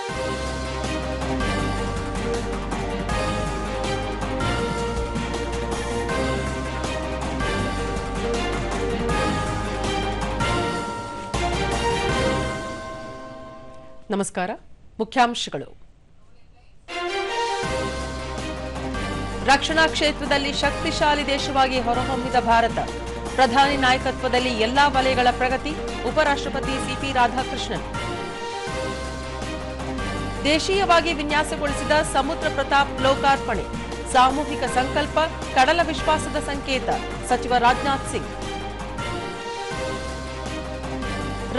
ನಮಸ್ಕಾರ. ಮುಖ್ಯಾಂಶಗಳು. ರಕ್ಷಣಾ ಕ್ಷೇತ್ರದಲ್ಲಿ ಶಕ್ತಿಶಾಲಿ ದೇಶವಾಗಿ ಹೊರಹೊಮ್ಮಿದ ಭಾರತ. ಪ್ರಧಾನಿ ನಾಯಕತ್ವದಲ್ಲಿ ಎಲ್ಲಾ ವಲಯಗಳ ಪ್ರಗತಿ. ಉಪರಾಷ್ಟ್ರಪತಿ ಸಿಪಿ ರಾಧಾಕೃಷ್ಣನ್. ದೇಶೀಯವಾಗಿ ವಿನ್ಯಾಸಗೊಳಿಸಿದ ಸಮುದ್ರ ಪ್ರತಾಪ್ ಲೋಕಾರ್ಪಣೆ. ಸಾಮೂಹಿಕ ಸಂಕಲ್ಪ, ಕಡಲ ವಿಶ್ವಾಸದ ಸಂಕೇತ. ಸಚಿವ ರಾಜನಾಥ್ ಸಿಂಗ್.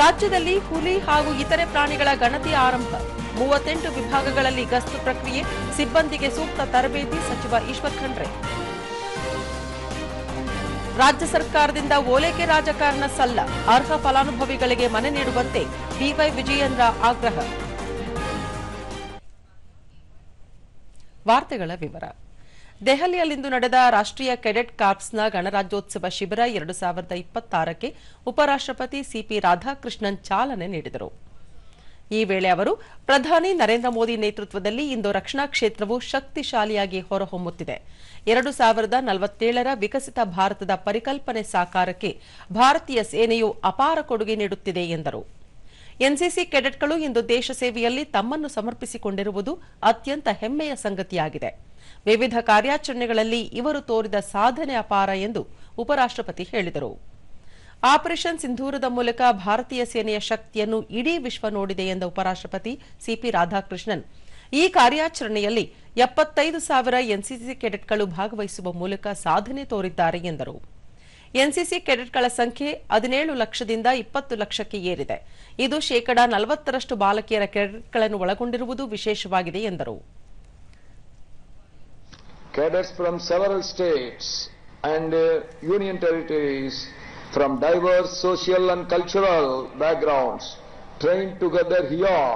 ರಾಜ್ಯದಲ್ಲಿ ಹುಲಿ ಹಾಗೂ ಇತರೆ ಪ್ರಾಣಿಗಳ ಗಣತಿ ಆರಂಭ. 38 ವಿಭಾಗಗಳಲ್ಲಿ ಗಸ್ತು ಪ್ರಕ್ರಿಯೆ. ಸಿಬ್ಬಂದಿಗೆ ಸೂಕ್ತ ತರಬೇತಿ. ಸಚಿವ ಈಶ್ವರ್ ಖಂಡ್ರೆ. ರಾಜ್ಯ ಸರ್ಕಾರದಿಂದ ಓಲೈಕೆ ರಾಜಕಾರಣ ಸಲ್ಲ. ಅರ್ಹ ಫಲಾನುಭವಿಗಳಿಗೆ ಮನೆ ನೀಡುವಂತೆ ಬಿವೈ ವಿಜಯೇಂದ್ರ ಆಗ್ರಹ. ವಾರ್ತೆಗಳ ವಿವರ. ದೆಹಲಿಯಲ್ಲಿಂದು ನಡೆದ ರಾಷ್ಟ್ರೀಯ ಕೆಡೆಟ್ ಕಾರ್ಪ್ಸ್ನ ಗಣರಾಜ್ಯೋತ್ಸವ ಶಿಬಿರ 2026ಕ್ಕೆ ಉಪರಾಷ್ಟ್ರಪತಿ ಸಿಪಿ ರಾಧಾಕೃಷ್ಣನ್ ಚಾಲನೆ ನೀಡಿದರು. ಈ ವೇಳೆ ಅವರು, ಪ್ರಧಾನಿ ನರೇಂದ್ರ ಮೋದಿ ನೇತೃತ್ವದಲ್ಲಿ ಇಂದು ರಕ್ಷಣಾ ಕ್ಷೇತ್ರವು ಶಕ್ತಿಶಾಲಿಯಾಗಿ ಹೊರಹೊಮ್ಮುತ್ತಿದೆ. 2047ರ ವಿಕಸಿತ ಭಾರತದ ಪರಿಕಲ್ಪನೆ ಸಾಕಾರಕ್ಕೆ ಭಾರತೀಯ ಸೇನೆಯು ಅಪಾರ ಕೊಡುಗೆ ನೀಡುತ್ತಿದೆ ಎಂದರು. ಎನ್ಸಿಸಿ ಕೆಡೆಟ್ಗಳು ಇಂದು ದೇಶ ಸೇವೆಯಲ್ಲಿ ತಮ್ಮನ್ನು ಸಮರ್ಪಿಸಿಕೊಂಡಿರುವುದು ಅತ್ಯಂತ ಹೆಮ್ಮೆಯ ಸಂಗತಿಯಾಗಿದೆ. ವಿವಿಧ ಕಾರ್ಯಾಚರಣೆಗಳಲ್ಲಿ ಇವರು ತೋರಿದ ಸಾಧನೆ ಅಪಾರ ಎಂದು ಉಪರಾಷ್ಟ್ರಪತಿ ಹೇಳಿದರು. ಆಪರೇಷನ್ ಸಿಂಧೂರದ ಮೂಲಕ ಭಾರತೀಯ ಸೇನೆಯ ಶಕ್ತಿಯನ್ನು ಇಡೀ ವಿಶ್ವ ನೋಡಿದೆ ಎಂದ ಉಪರಾಷ್ಟ್ರಪತಿ ಸಿಪಿ ರಾಧಾಕೃಷ್ಣನ್, ಈ ಕಾರ್ಯಾಚರಣೆಯಲ್ಲಿ 75,000 ಎನ್ಸಿಸಿ ಕೆಡೆಟ್ಗಳು ಭಾಗವಹಿಸುವ ಮೂಲಕ ಸಾಧನೆ ತೋರಿದ್ದಾರೆ ಎಂದರು. ಎನ್ಸಿಸಿ ಕೆಡೆಟ್ಗಳ ಸಂಖ್ಯೆ 17 ಲಕ್ಷದಿಂದ 20 ಲಕ್ಷಕ್ಕೆ ಏರಿದೆ. ಇದು ಶೇಕಡಾ 40ರಷ್ಟು ಬಾಲಕಿಯರ ಕೆಡೆಟ್ಗಳನ್ನು ಒಳಗೊಂಡಿರುವುದು ವಿಶೇಷವಾಗಿದೆ ಎಂದರು. Cadets from several states and union territories from diverse social and cultural backgrounds trained together here,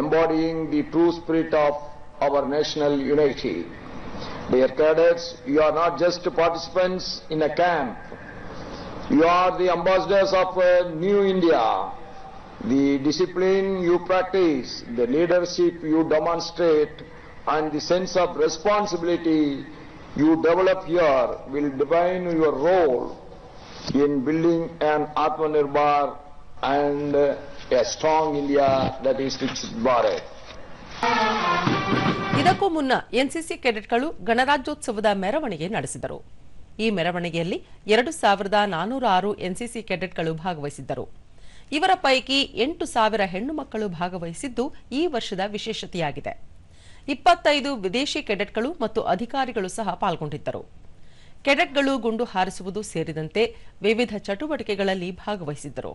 embodying the true spirit of our national unity. Dear cadets, you are not just participants in a camp. You are the ambassadors of a new India. The discipline you practice, the leadership you demonstrate, and the sense of responsibility you develop here will define your role in building an Atmanirbhar and a strong India that is Viksit Bharat. ಇದಕ್ಕೂ ಮುನ್ನ NCC ಕೆಡೆಟ್ಗಳು ಗಣರಾಜ್ಯೋತ್ಸವದ ಮೆರವಣಿಗೆ ನಡೆಸಿದರು. ಈ ಮೆರವಣಿಗೆಯಲ್ಲಿ 2406 NCC ಕೆಡೆಟ್ಗಳು ಭಾಗವಹಿಸಿದ್ದರು. ಇವರ ಪೈಕಿ 8,000 ಹೆಣ್ಣು ಮಕ್ಕಳು ಭಾಗವಹಿಸಿದ್ದು ಈ ವರ್ಷದ ವಿಶೇಷತೆಯಾಗಿದೆ. 25 ವಿದೇಶಿ ಕೆಡೆಟ್ಗಳು ಮತ್ತು ಅಧಿಕಾರಿಗಳು ಸಹ ಪಾಲ್ಗೊಂಡಿದ್ದರು. ಕೆಡೆಟ್ಗಳು ಗುಂಡು ಹಾರಿಸುವುದು ಸೇರಿದಂತೆ ವಿವಿಧ ಚಟುವಟಿಕೆಗಳಲ್ಲಿ ಭಾಗವಹಿಸಿದ್ದರು.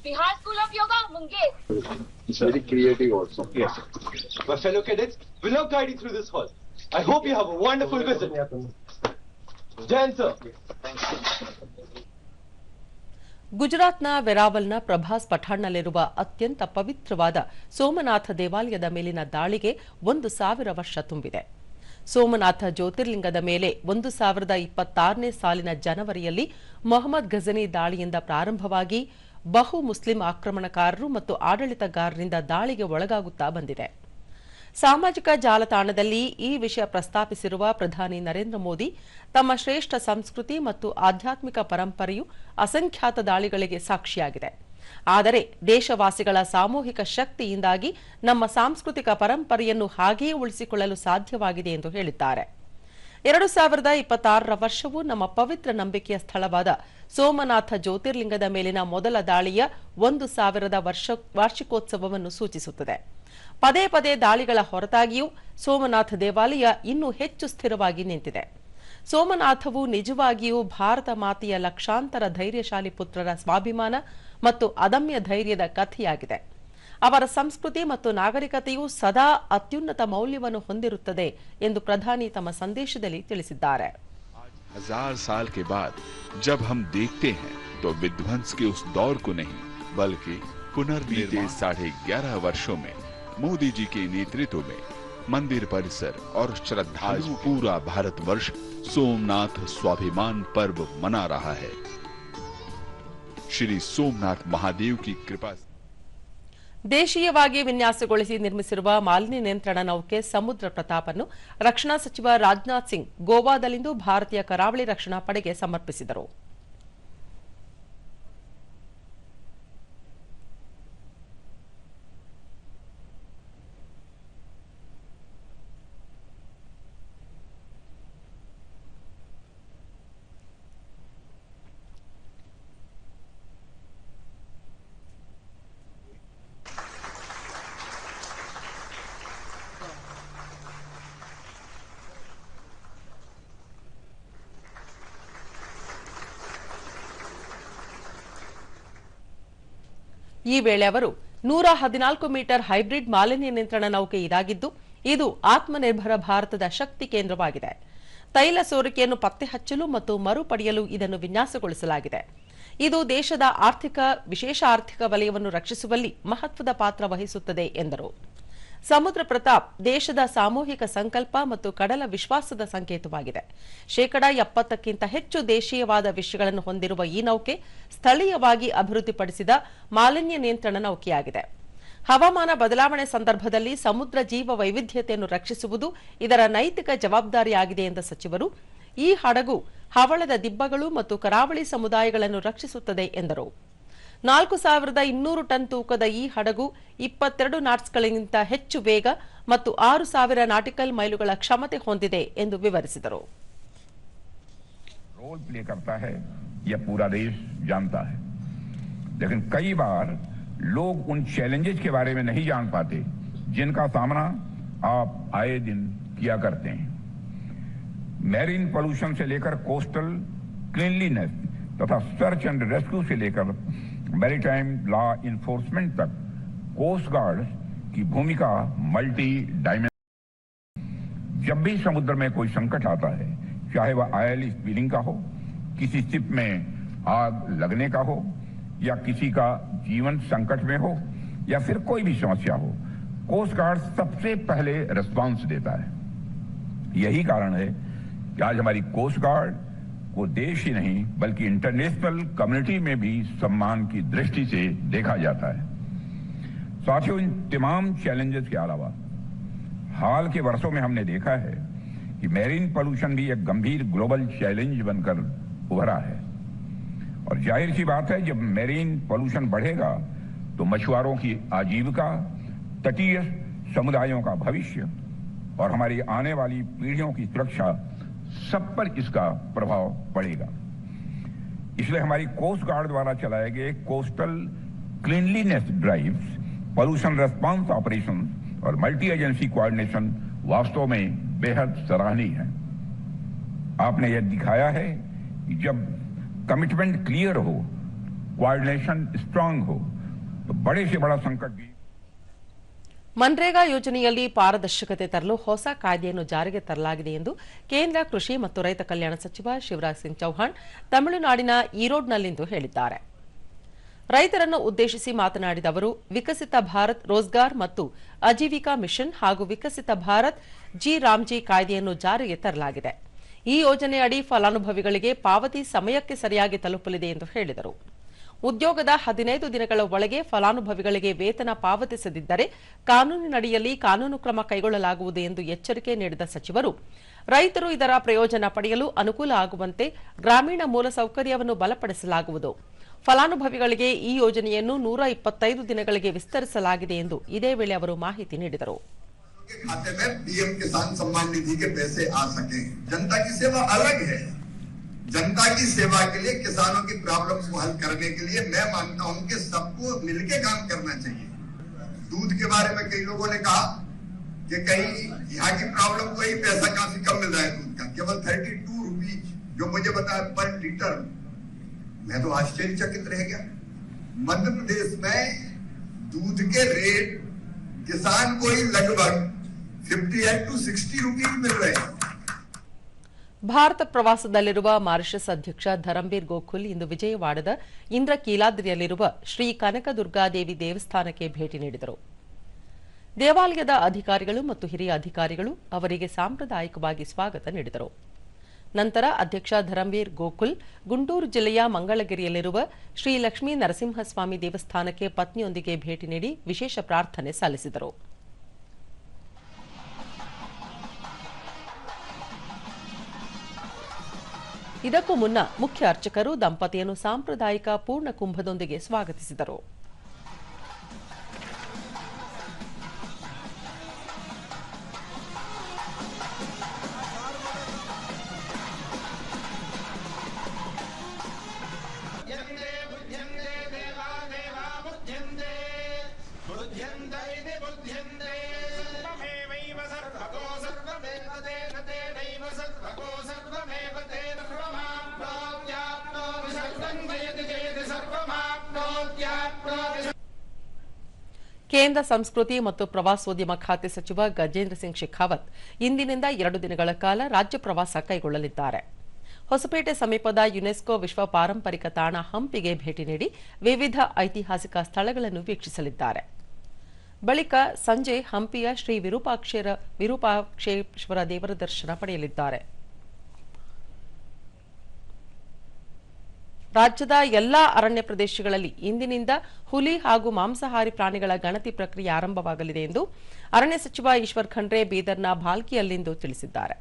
Bihar School of Yoga, Munger. It's very creative also. Yes. My fellow cadets, we'll now guide you through this hall. I hope you have a wonderful visit. Jain sir. ಗುಜರಾತ್ನ ವೆರಾವಲ್ನ ಪ್ರಭಾಸ್ ಪಠಾಣ್ನಲ್ಲಿರುವ ಅತ್ಯಂತ ಪವಿತ್ರವಾದ ಸೋಮನಾಥ ದೇವಾಲಯದ ಮೇಲಿನ ದಾಳಿಗೆ 1,000 ವರ್ಷ ತುಂಬಿದೆ. ಸೋಮನಾಥ ಜ್ಯೋತಿರ್ಲಿಂಗದ ಮೇಲೆ 1026ನೇ ಸಾಲಿನ ಜನವರಿಯಲ್ಲಿ ಮೊಹಮ್ಮದ್ ಘಜನಿ ದಾಳಿಯಿಂದ ಪ್ರಾರಂಭವಾಗಿ ಬಹು ಮುಸ್ಲಿಂ ಆಕ್ರಮಣಕಾರರು ಮತ್ತು ಆಡಳಿತಗಾರರಿಂದ ದಾಳಿಗೆ ಒಳಗಾಗುತ್ತಾ ಬಂದಿದೆ. ಸಾಮಾಜಿಕ ಜಾಲತಾಣದಲ್ಲಿ ಈ ವಿಷಯ ಪ್ರಸ್ತಾಪಿಸಿರುವ ಪ್ರಧಾನಿ ನರೇಂದ್ರ ಮೋದಿ, ತಮ್ಮ ಶ್ರೇಷ್ಠ ಸಂಸ್ಕೃತಿ ಮತ್ತು ಆಧ್ಯಾತ್ಮಿಕ ಪರಂಪರೆಯು ಅಸಂಖ್ಯಾತ ದಾಳಿಗಳಿಗೆ ಸಾಕ್ಷಿಯಾಗಿದೆ. ಆದರೆ ದೇಶವಾಸಿಗಳ ಸಾಮೂಹಿಕ ಶಕ್ತಿಯಿಂದಾಗಿ ನಮ್ಮ ಸಾಂಸ್ಕೃತಿಕ ಪರಂಪರೆಯನ್ನು ಹಾಗೆಯೇ ಉಳಿಸಿಕೊಳ್ಳಲು ಸಾಧ್ಯವಾಗಿದೆ ಎಂದು ಹೇಳಿದ್ದಾರೆ. 2026ರ ವರ್ಷವು ನಮ್ಮ ಪವಿತ್ರ ನಂಬಿಕೆಯ ಸ್ಥಳವಾದ ಸೋಮನಾಥ ಜ್ಯೋತಿರ್ಲಿಂಗದ ಮೇಲಿನ ಮೊದಲ ದಾಳಿಯ 1000ರ ವಾರ್ಷಿಕೋತ್ಸವವನ್ನು ಸೂಚಿಸುತ್ತದೆ. ಪದೇ ಪದೇ ದಾಳಿಗಳ ಹೊರತಾಗಿಯೂ ಸೋಮನಾಥ ದೇವಾಲಯ ಇನ್ನೂ ಹೆಚ್ಚು ಸ್ಥಿರವಾಗಿ ನಿಂತಿದೆ. ಸೋಮನಾಥವು ನಿಜವಾಗಿಯೂ ಭಾರತ ಮಾತೆಯ ಲಕ್ಷಾಂತರ ಧೈರ್ಯಶಾಲಿ ಪುತ್ರರ ಸ್ವಾಭಿಮಾನ ಮತ್ತು ಅದಮ್ಯ ಧೈರ್ಯದ ಕಥೆಯಾಗಿದೆ. ಅವರ ಸಂಸ್ಕೃತಿ ಮತ್ತು ನಾಗರಿಕತೆಯು ಸದಾ ಅತ್ಯುನ್ನತ ಮೌಲ್ಯವನ್ನು ಹೊಂದಿರುತ್ತದೆ ಎಂದು ಪ್ರಧಾನಿ ತಮ್ಮ ಸಂದೇಶದಲ್ಲಿ ತಿಳಿಸಿದ್ದಾರೆ. 1000 साल के बाद जब हम देखते हैं तो विध्वंस के उस दौर को नहीं बल्कि पुनर्बीते 11.5 वर्षों में मोदी जी के नेतृत्व में मंदिर परिसर और श्रद्धालुओं पूरा भारतवर्ष सोमनाथ स्वाभिमान पर्व मना रहा है। श्री सोमनाथ महादेव की कृपा ದೇಶೀಯವಾಗಿ ವಿನ್ಯಾಸಗೊಳಿಸಿ ನಿರ್ಮಿಸಿರುವ ಮಾಲಿನ್ಯ ನಿಯಂತ್ರಣ ನೌಕೆ ಸಮುದ್ರ ಪ್ರತಾಪ್ ಅನ್ನು ರಕ್ಷಣಾ ಸಚಿವ ರಾಜನಾಥ್ ಸಿಂಗ್ ಗೋವಾದಲ್ಲಿಂದು ಭಾರತೀಯ ಕರಾವಳಿ ರಕ್ಷಣಾ ಪಡೆಗೆ ಸಮರ್ಪಿಸಿದರು. ಈ ವೇಳೆ ಅವರು 114 ಮೀಟರ್ ಹೈಬ್ರಿಡ್ ಮಾಲಿನ್ಯ ನಿಯಂತ್ರಣ ನೌಕೆ ಇದಾಗಿದ್ದು ಇದು ಆತ್ಮನಿರ್ಭರ ಭಾರತದ ಶಕ್ತಿ ಕೇಂದ್ರವಾಗಿದೆ. ತೈಲ ಸೋರಿಕೆಯನ್ನು ಪತ್ತೆ ಹಚ್ಚಲು ಮತ್ತು ಮರುಪಡೆಯಲು ಇದನ್ನು ವಿನ್ಯಾಸಗೊಳಿಸಲಾಗಿದೆ. ಇದು ದೇಶದ ವಿಶೇಷ ಆರ್ಥಿಕ ವಲಯವನ್ನು ರಕ್ಷಿಸುವಲ್ಲಿ ಮಹತ್ವದ ಪಾತ್ರ ವಹಿಸುತ್ತದೆ ಎಂದರು. ಸಮುದ್ರ ಪ್ರತಾಪ್ ದೇಶದ ಸಾಮೂಹಿಕ ಸಂಕಲ್ಪ ಮತ್ತು ಕಡಲ ವಿಶ್ವಾಸದ ಸಂಕೇತವಾಗಿದೆ. 70% ಹೆಚ್ಚು ದೇಶೀಯವಾದ ವಿಷಯಗಳನ್ನು ಹೊಂದಿರುವ ಈ ನೌಕೆ ಸ್ಥಳೀಯವಾಗಿ ಅಭಿವೃದ್ಧಿಪಡಿಸಿದ ಮಾಲಿನ್ಯ ನಿಯಂತ್ರಣ ನೌಕೆಯಾಗಿದೆ. ಹವಾಮಾನ ಬದಲಾವಣೆ ಸಂದರ್ಭದಲ್ಲಿ ಸಮುದ್ರ ಜೀವ ವೈವಿಧ್ಯತೆಯನ್ನು ರಕ್ಷಿಸುವುದು ಇದರ ನೈತಿಕ ಜವಾಬ್ದಾರಿಯಾಗಿದೆ ಎಂದ ಸಚಿವರು, ಈ ಹಡಗು ಹವಳದ ದಿಬ್ಬಗಳು ಮತ್ತು ಕರಾವಳಿ ಸಮುದಾಯಗಳನ್ನು ರಕ್ಷಿಸುತ್ತದೆ ಎಂದರು. 4200 ಟನ್ ತೂಕದ ಈ ಹಡಗು 22 ನಾಟ್ಸ್ಗಳಿಗಿಂತ ಹೆಚ್ಚು ವೇಗ ಮತ್ತು 6000 ನಾಟಿಕಲ್ ಮೈಲುಗಳ ಕ್ಷಮತೆ ಹೊಂದಿದೆ ಎಂದು ವಿವರಿಸಿದರು. रोल प्ले करता है यह पूरा देश जानता है, लेकिन कई बार लोग उन चैलेंजेस के बारे में नहीं जान पाते जिनका सामना आप आए दिन किया करते हैं. मैरीन पोल्यूशन से लेकर कोस्टल क्लीनलीनेस तथा सर्च एंड रेस्क्यू से लेकर मैरीटाइम लॉ इन्फोर्समेंट तक कोस्ट गार्ड की भूमिका मल्टी डायमेंशन. जब भी समुद्र में कोई संकट आता है, चाहे वह ऑयल स्पिलिंग का हो, किसी शिप में आग लगने का हो, या किसी का जीवन संकट में हो, या फिर कोई भी समस्या हो, कोस्ट गार्ड सबसे पहले रिस्पांस देता है. यही कारण है कि आज हमारी कोस्ट गार्ड को देश ही नहीं बल्कि इंटरनेशनल कम्युनिटी में भी सम्मान की दृष्टि से देखा जाता है. साथियों, इन तमाम चैलेंजेस के अलावा हाल के वर्षों में हमने देखा है कि मैरीन पोल्यूशन भी एक गंभीर ग्लोबल चैलेंज बनकर उभरा है. और जाहिर सी बात है, जब मैरीन पोल्यूशन बढ़ेगा तो मछुआरों की आजीविका, तटीय समुदायों का भविष्य और हमारी आने वाली पीढ़ियों की सुरक्षा सब पर इसका प्रभाव पड़ेगा. इसलिए हमारी कोस्ट गार्ड द्वारा चलाए गए coastal cleanliness drives, pollution response operation और मल्टी एजेंसी कोऑर्डिनेशन वास्तव में बेहद सराहनीय है. आपने यह दिखाया है कि जब कमिटमेंट क्लियर हो, कोऑर्डिनेशन स्ट्रांग हो, तो बड़े से बड़ा संकट भी. ಮನ್ರೇಗಾ ಯೋಜನೆಯಲ್ಲಿ ಪಾರದರ್ಶಕತೆ ತರಲು ಹೊಸ ಕಾಯ್ದೆಯನ್ನು ಜಾರಿಗೆ ತರಲಾಗಿದೆ ಎಂದು ಕೇಂದ್ರ ಕೃಷಿ ಮತ್ತು ರೈತ ಕಲ್ಯಾಣ ಸಚಿವ ಶಿವರಾಜ್ ಸಿಂಗ್ ಚೌಹಾಣ್ ತಮಿಳುನಾಡಿನ ಈರೋಡ್ನಲ್ಲಿಂದು ಹೇಳಿದ್ದಾರೆ. ರೈತರನ್ನು ಉದ್ದೇಶಿಸಿ ಮಾತನಾಡಿದ ಅವರು, ವಿಕಸಿತ ಭಾರತ್ ರೋಜ್ಗಾರ್ ಮತ್ತು ಆಜೀವಿಕಾ ಮಿಷನ್ ಹಾಗೂ ವಿಕಸಿತ ಭಾರತ್ ಜಿ ರಾಮ್ಜಿ ಕಾಯ್ದೆಯನ್ನು ಜಾರಿಗೆ ತರಲಾಗಿದೆ. ಈ ಯೋಜನೆಯಡಿ ಫಲಾನುಭವಿಗಳಿಗೆ ಪಾವತಿ ಸಮಯಕ್ಕೆ ಸರಿಯಾಗಿ ತಲುಪಲಿದೆ ಎಂದು ಹೇಳಿದರು. ಉದ್ಯೋಗದ 15 ದಿನಗಳ ಒಳಗೆ ಫಲಾನುಭವಿಗಳಿಗೆ ವೇತನ ಪಾವತಿಸದಿದ್ದರೆ ಕಾನೂನಿನಡಿಯಲ್ಲಿ ಕಾನೂನು ಕ್ರಮ ಕೈಗೊಳ್ಳಲಾಗುವುದು ಎಂದು ಎಚ್ಚರಿಕೆ ನೀಡಿದ ಸಚಿವರು, ರೈತರು ಇದರ ಪ್ರಯೋಜನ ಪಡೆಯಲು ಅನುಕೂಲ ಆಗುವಂತೆ ಗ್ರಾಮೀಣ ಮೂಲಸೌಕರ್ಯವನ್ನು ಬಲಪಡಿಸಲಾಗುವುದು. ಫಲಾನುಭವಿಗಳಿಗೆ ಈ ಯೋಜನೆಯನ್ನು 125 ದಿನಗಳಿಗೆ ವಿಸ್ತರಿಸಲಾಗಿದೆ ಎಂದು ಇದೇ ವೇಳೆ ಅವರು ಮಾಹಿತಿ ನೀಡಿದರು. खाते में पीएम किसान सम्मान निधि के पैसे आ सके. जनता की सेवा अलग है. जनता की सेवा के लिए, किसानों की प्रॉब्लम्स को हल करने के लिए मैं मानता हूं कि सबको मिलकर काम करना चाहिए. दूध के बारे में कई लोगों ने कहा कि कहीं यहाँ की प्रॉब्लम को ही पैसा काफी कम मिल रहा है दूध का, केवल 32 रुपीज जो मुझे बताया पर लीटर. मैं तो आश्चर्यचकित रह गया. मध्य प्रदेश में दूध के रेट किसान को ही लगभग 58 to 60 रुपीज मिल रहे हैं. ಭಾರತ ಪ್ರವಾಸದಲ್ಲಿರುವ ಮಾರಿಷಸ್ ಅಧ್ಯಕ್ಷ ಧರಂಬೀರ್ ಗೋಖುಲ್ ಇಂದು ವಿಜಯವಾಡದ ಇಂದ್ರಕೀಲಾದ್ರಿಯಲ್ಲಿರುವ ಶ್ರೀ ಕನಕದುರ್ಗಾದೇವಿ ದೇವಸ್ಥಾನಕ್ಕೆ ಭೇಟಿ ನೀಡಿದರು. ದೇವಾಲಯದ ಅಧಿಕಾರಿಗಳು ಮತ್ತು ಹಿರಿಯ ಅಧಿಕಾರಿಗಳು ಅವರಿಗೆ ಸಾಂಪ್ರದಾಯಿಕವಾಗಿ ಸ್ವಾಗತ ನೀಡಿದರು. ನಂತರ ಅಧ್ಯಕ್ಷ ಧರಂವೀರ್ ಗೋಕುಲ್ ಗುಂಟೂರು ಜಿಲ್ಲೆಯ ಮಂಗಳಗಿರಿಯಲ್ಲಿರುವ ಶ್ರೀ ಲಕ್ಷ್ಮೀ ನರಸಿಂಹಸ್ವಾಮಿ ದೇವಸ್ಥಾನಕ್ಕೆ ಪತ್ನಿಯೊಂದಿಗೆ ಭೇಟಿ ನೀಡಿ ವಿಶೇಷ ಪ್ರಾರ್ಥನೆ ಸಲ್ಲಿಸಿದರು. ಇದಕ್ಕೂ ಮುನ್ನ ಮುಖ್ಯ ಅರ್ಚಕರು ದಂಪತಿಯನ್ನು ಸಾಂಪ್ರದಾಯಿಕ ಪೂರ್ಣ ಕುಂಭದೊಂದಿಗೆ ಸ್ವಾಗತಿಸಿದರು. ಕೇಂದ್ರ ಸಂಸ್ಕೃತಿ ಮತ್ತು ಪ್ರವಾಸೋದ್ಯಮ ಖಾತೆ ಸಚಿವ ಗಜೇಂದ್ರ ಸಿಂಗ್ ಶೇಖಾವತ್ ಇಂದಿನಿಂದ 2 ದಿನಗಳ ಕಾಲ ರಾಜ್ಯ ಪ್ರವಾಸ ಕೈಗೊಳ್ಳಲಿದ್ದಾರೆ. ಹೊಸಪೇಟೆ ಸಮೀಪದ ಯುನೆಸ್ಕೋ ವಿಶ್ವ ಪಾರಂಪರಿಕ ತಾಣ ಹಂಪಿಗೆ ಭೇಟಿ ನೀಡಿ ವಿವಿಧ ಐತಿಹಾಸಿಕ ಸ್ಥಳಗಳನ್ನು ವೀಕ್ಷಿಸಲಿದ್ದಾರೆ. ಬಳಿಕ ಸಂಜೆ ಹಂಪಿಯ ಶ್ರೀ ವಿರೂಪಾಕ್ಷೇಶ್ವರ ದೇವರ ದರ್ಶನ ಪಡೆಯಲಿದ್ದಾರೆ. ರಾಜ್ಯದ ಎಲ್ಲಾ ಅರಣ್ಯ ಪ್ರದೇಶಗಳಲ್ಲಿ ಇಂದಿನಿಂದ ಹುಲಿ ಹಾಗೂ ಮಾಂಸಾಹಾರಿ ಪ್ರಾಣಿಗಳ ಗಣತಿ ಪ್ರಕ್ರಿಯೆ ಆರಂಭವಾಗಲಿದೆ ಎಂದು ಅರಣ್ಯ ಸಚಿವ ಈಶ್ವರ್ ಖಂಡ್ರೆ ಬೀದರ್ನ ಭಾಲ್ಕಿಯಲ್ಲಿಂದು ತಿಳಿಸಿದ್ದಾರೆ.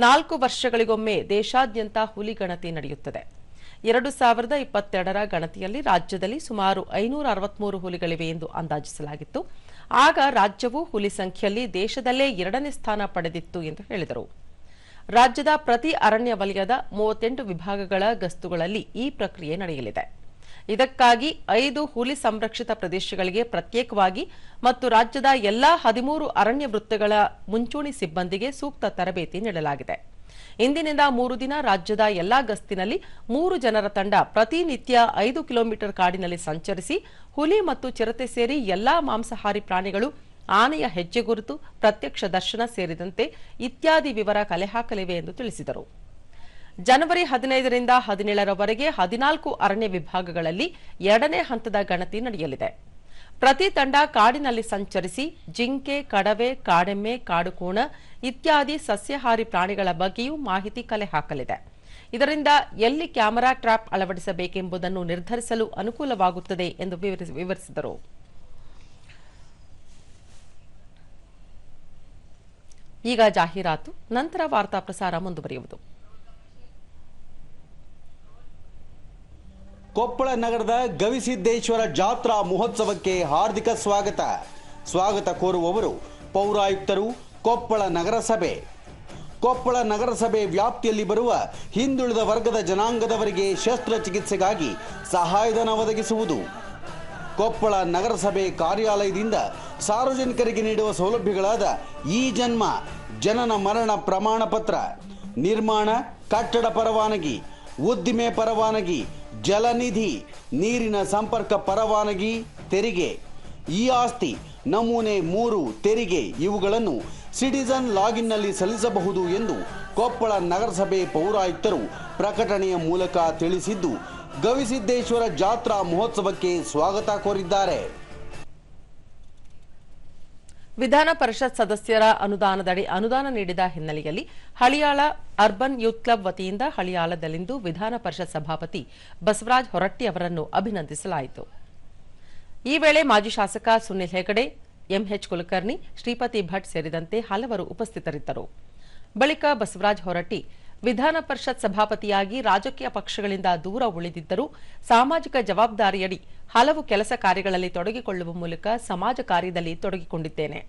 4 ವರ್ಷಗಳಿಗೊಮ್ಮೆ ದೇಶಾದ್ಯಂತ ಹುಲಿ ಗಣತಿ ನಡೆಯುತ್ತದೆ. 2022ರ ಗಣತಿಯಲ್ಲಿ ರಾಜ್ಯದಲ್ಲಿ ಸುಮಾರು 563 ಹುಲಿಗಳಿವೆ ಎಂದು ಅಂದಾಜಿಸಲಾಗಿತ್ತು. ಆಗ ರಾಜ್ಯವು ಹುಲಿ ಸಂಖ್ಯೆಯಲ್ಲಿ ದೇಶದಲ್ಲೇ 2ನೇ ಸ್ಥಾನ ಪಡೆದಿತ್ತು ಎಂದು ಹೇಳಿದರು. ರಾಜ್ಯದ ಪ್ರತಿ ಅರಣ್ಯ ವಲಯದ 38 ವಿಭಾಗಗಳ ಗಸ್ತುಗಳಲ್ಲಿ ಈ ಪ್ರಕ್ರಿಯೆ ನಡೆಯಲಿದೆ. ಇದಕ್ಕಾಗಿ 5 ಹುಲಿ ಸಂರಕ್ಷಿತ ಪ್ರದೇಶಗಳಿಗೆ ಪ್ರತ್ಯೇಕವಾಗಿ ಮತ್ತು ರಾಜ್ಯದ ಎಲ್ಲಾ 13 ಅರಣ್ಯ ವೃತ್ತಗಳ ಮುಂಚೂಣಿ ಸಿಬ್ಬಂದಿಗೆ ಸೂಕ್ತ ತರಬೇತಿ ನೀಡಲಾಗಿದೆ. ಇಂದಿನಿಂದ 3 ದಿನ ರಾಜ್ಯದ ಎಲ್ಲಾ ಗಸ್ತಿನಲ್ಲಿ 3 ಜನರ ತಂಡ ಪ್ರತಿನಿತ್ಯ 5 ಕಿಲೋಮೀಟರ್ ಕಾಡಿನಲ್ಲಿ ಸಂಚರಿಸಿ ಹುಲಿ ಮತ್ತು ಚಿರತೆ ಸೇರಿ ಎಲ್ಲಾ ಮಾಂಸಾಹಾರಿ ಪ್ರಾಣಿಗಳು, ಆನೆಯ ಹೆಜ್ಜೆ ಗುರುತು, ಪ್ರತ್ಯಕ್ಷ ದರ್ಶನ ಸೇರಿದಂತೆ ಇತ್ಯಾದಿ ವಿವರ ಕಲೆ ಹಾಕಲಿವೆ ಎಂದು ತಿಳಿಸಿದರು. ಜನವರಿ 15ರಿಂದ 17ರವರೆಗೆ 14 ಅರಣ್ಯ ವಿಭಾಗಗಳಲ್ಲಿ 2ನೇ ಹಂತದ ಗಣತಿ ನಡೆಯಲಿದೆ. ಪ್ರತಿ ತಂಡ ಕಾಡಿನಲ್ಲಿ ಸಂಚರಿಸಿ ಜಿಂಕೆ, ಕಡವೆ, ಕಾಡೆಮ್ಮೆ, ಕಾಡುಕೋಣ ಇತ್ಯಾದಿ ಸಸ್ಯಾಹಾರಿ ಪ್ರಾಣಿಗಳ ಬಗ್ಗೆಯೂ ಮಾಹಿತಿ ಕಲೆ ಹಾಕಲಿದೆ. ಇದರಿಂದ ಎಲ್ಲಿ ಕ್ಯಾಮೆರಾ ಟ್ರ್ಯಾಪ್ ಅಳವಡಿಸಬೇಕೆಂಬುದನ್ನು ನಿರ್ಧರಿಸಲು ಅನುಕೂಲವಾಗುತ್ತದೆ ಎಂದು ವಿವರಿಸಿದರು. ಈಗ ಜಾಹೀರಾತು, ನಂತರ ವಾರ್ತಾ ಪ್ರಸಾರ ಮುಂದುವರಿಯುವುದು. ಕೊಪ್ಪಳ ನಗರದ ಗವಿಸಿದ್ದೇಶ್ವರ ಜಾತ್ರಾ ಮಹೋತ್ಸವಕ್ಕೆ ಹಾರ್ದಿಕ ಸ್ವಾಗತ ಕೋರುವವರು ಪೌರಾಯುಕ್ತರು, ಕೊಪ್ಪಳ ನಗರಸಭೆ. ಕೊಪ್ಪಳ ನಗರಸಭೆ ವ್ಯಾಪ್ತಿಯಲ್ಲಿ ಬರುವ ಹಿಂದುಳಿದ ವರ್ಗದ ಜನಾಂಗದವರಿಗೆ ಶಸ್ತ್ರಚಿಕಿತ್ಸೆಗಾಗಿ ಸಹಾಯಧನ ಒದಗಿಸುವುದು. ಕೊಪ್ಪಳ ನಗರಸಭೆ ಕಾರ್ಯಾಲಯದಿಂದ ಸಾರ್ವಜನಿಕರಿಗೆ ನೀಡುವ ಸೌಲಭ್ಯಗಳಾದ ಈ ಜನ್ಮ, ಜನನ ಮರಣ ಪ್ರಮಾಣ ಪತ್ರ, ನಿರ್ಮಾಣ ಕಟ್ಟಡ ಪರವಾನಗಿ, ಉದ್ದಿಮೆ ಪರವಾನಗಿ, ಜಲನಿಧಿ, ನೀರಿನ ಸಂಪರ್ಕ ಪರವಾನಗಿ, ತೆರಿಗೆ, ಈ ಆಸ್ತಿ ನಮೂನೆ 3 ತೆರಿಗೆ ಇವುಗಳನ್ನು ಸಿಟಿಜನ್ ಲಾಗಿನ್ನಲ್ಲಿ ಸಲ್ಲಿಸಬಹುದು ಎಂದು ಕೊಪ್ಪಳ ನಗರಸಭೆ ಪೌರಾಯುಕ್ತರು ಪ್ರಕಟಣೆಯ ಮೂಲಕ ತಿಳಿಸಿದ್ದು, ಗವಿಸಿದ್ದೇಶ್ವರ ಜಾತ್ರಾ ಮಹೋತ್ಸವಕ್ಕೆ ಸ್ವಾಗತ ಕೋರಿದ್ದಾರೆ. ವಿಧಾನ ಪರಿಷತ್ ಸದಸ್ಯರ ಅನುದಾನದಡಿ ಅನುದಾನ ನೀಡಿದ ಹಿನ್ನೆಲೆಯಲ್ಲಿ ಹಳಿಯಾಳ ಅರ್ಬನ್ ಯೂತ್ ಕ್ಲಬ್ ವತಿಯಿಂದ ಹಳಿಯಾಳದಲ್ಲಿಂದು ವಿಧಾನ ಪರಿಷತ್ ಸಭಾಪತಿ ಬಸವರಾಜ ಹೊರಟ್ಟಿ ಅವರನ್ನು ಅಭಿನಂದಿಸಲಾಯಿತು. ಈ ವೇಳೆ ಮಾಜಿ ಶಾಸಕ ಸುನಿಲ್ ಹೆಗಡೆ, ಎಂಎಚ್ ಕುಲಕರ್ಣಿ, ಶ್ರೀಪತಿ ಭಟ್ ಸೇರಿದಂತೆ ಹಲವರು ಉಪಸ್ಥಿತರಿದ್ದರು. ಬಳಿಕ ಬಸವರಾಜ ಹೊರಟ್ಟಿ ವಿಧಾನ ಪರಿಷತ್ ಸಭಾಪತಿಯಾಗಿ ರಾಜಕೀಯ ಪಕ್ಷಗಳಿಂದ ದೂರ ಉಳಿದಿದ್ದರೂ ಸಾಮಾಜಿಕ ಜವಾಬ್ದಾರಿಯಡಿ ಹಲವು ಕೆಲಸ ಕಾರ್ಯಗಳಲ್ಲಿ ತೊಡಗಿಕೊಳ್ಳುವ ಮೂಲಕ ಸಮಾಜ ಕಾರ್ಯದಲ್ಲಿ ತೊಡಗಿಕೊಂಡಿದ್ದೇನೆ.